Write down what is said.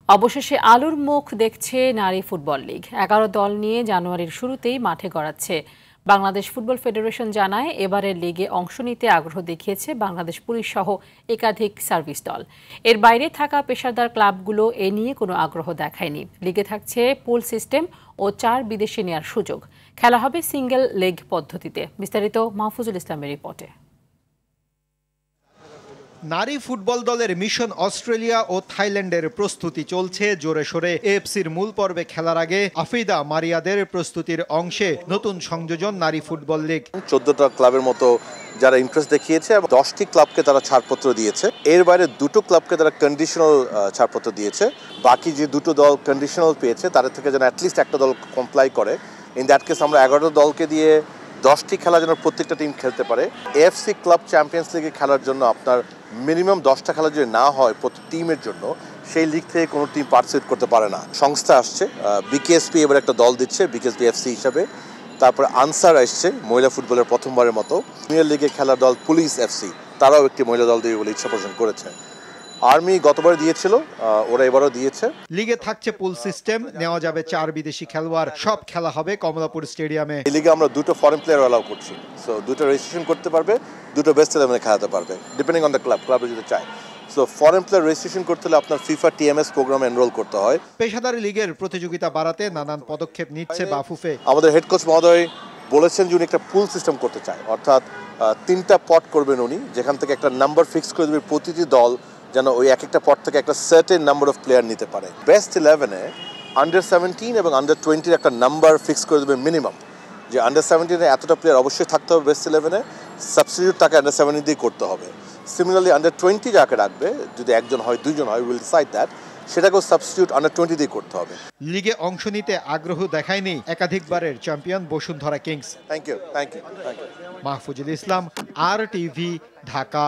অবশেষে আলোর মুখ দেখছে নারী ফুটবল লীগ। ১১ দল নিয়ে জানুয়ারির শুরুতেই মাঠে গড়াচ্ছে। বাংলাদেশ ফুটবল ফেডারেশন জানায়, এবারের লিগে অংশ নিতে আগ্রহ দেখিয়েছে বাংলাদেশ পুলিশ সহ একাধিক সার্ভিস দল। এর বাইরে থাকা পেশাদার ক্লাবগুলো এ নিয়ে কোনো আগ্রহ দেখায়নি। লিগে থাকছে পুল সিস্টেম ও ৪ বিদেশি নেয়ার সুযোগ। খেলা হবে সিঙ্গেল লেগ পদ্ধতিতে। বিস্তারিত মাহফুজুল ইসলামের রিপোর্টে। নারী ফুটবল দলের মিশন অস্ট্রেলিয়া ও থাইল্যান্ডের প্রস্তুতি চলছে জোরে সোরে। এএফসির মূল পর্বে খেলার আগে আফিদা মারিয়াদের প্রস্তুতির অংশে নতুন সংযোজন নারী ফুটবল লীগ। 14টা ক্লাবের মতো যারা ইন্টারেস্ট দেখিয়েছে এবং 10টি ক্লাবকে তারা ছাড়পত্র দিয়েছে। এর বাইরে 2টো ক্লাবকে তারা কন্ডিশনাল ছাড়পত্র দিয়েছে। বাকি যে 2টো দল কন্ডিশনাল পেয়েছে তাদের থেকে যেন অ্যাটলিস্ট একটা দল কমপ্লাই করে। ইন দ্যাট কেস আমরা 11টা দলকে দিয়ে 10টি খেলা যেন প্রত্যেকটা টিম খেলতে পারে। এএফসি ক্লাব চ্যাম্পিয়ন্স লিগে খেলার জন্য আপনার মিনিমাম 10টা খেলা যদি না হয় প্রতি টিমের জন্য, সেই লিগ থেকে কোনো টিম পার্টিসিপেট করতে পারে না। সংস্থা আসছে, বিকেএসপি এবার একটা দল দিচ্ছে বিকেএসপি এফসি হিসাবে। তারপরে আনসার আসছে মহিলা ফুটবলের প্রথমবারের মতো। প্রিমিয়ার লিগে খেলার দল পুলিশ এফসি, তারাও একটি মহিলা দল দেবে বলে ইচ্ছা পোষণ করেছে। আর্মি গতবার দিয়েছিল, ওরা এবারও দিয়েছে। লিগে থাকছে পুল সিস্টেম, নেওয়া যাবে 4 বিদেশি খেলোয়াড়। সব খেলা হবে কমলাপুর স্টেডিয়ামে। এই লিগে আমরা 2টো ফরেন প্লেয়ার অ্যালাউ করছি। সো 2টো রেজিস্ট্রেশন করতে পারবে, 2টো বেস্ট 11-এ খেলাতে পারবে, ডিপেন্ডিং অন দ্য ক্লাব যদি চায়। সো ফরেন প্লেয়ার রেজিস্ট্রেশন করতে হলে আপনার ফিফা টিএমএস প্রোগ্রামে এনরোল করতে হয়। পেশাদার লিগের প্রতিযোগিতা বাড়াতে নানান পদক্ষেপ নিচ্ছে বাফুফে। আমাদের হেড কোচ মহোদয় বলেছেন যে উনি একটা পুল সিস্টেম করতে চায়, অর্থাৎ 3টা পট করবেন উনি, যেখান থেকে একটা নাম্বার ফিক্স করে দেবে প্রতিটি দল যেন ওই একটা পট থেকে একটা সার্টেন নাম্বার অফ প্লেয়ার নিতে পারে। বেস্ট 11-এ আন্ডার 17 এবং আন্ডার 20-র একটা নাম্বার ফিক্স করে দেবে মিনিমাম, যে আন্ডার 17-এ এতটা প্লেয়ার অবশ্যই থাকতে হবে বেস্ট 11-এ, সাবস্টিটিউট তাকে আন্ডার 17 দিয়ে করতে হবে। সিমিলারলি আন্ডার 20 যাকে রাখবে, যদি একজন হয় 2জন হয়, উইল ডিসাইড দ্যাট, সেটাকেও সাবস্টিটিউট আন্ডার 20 দিয়ে করতে হবে। লিগে অংশ নিতে আগ্রহ দেখায়নি একাধিকবারের champion Bashundhara Kings. Thank you. Mahfuzul Islam, RTV, Dhaka.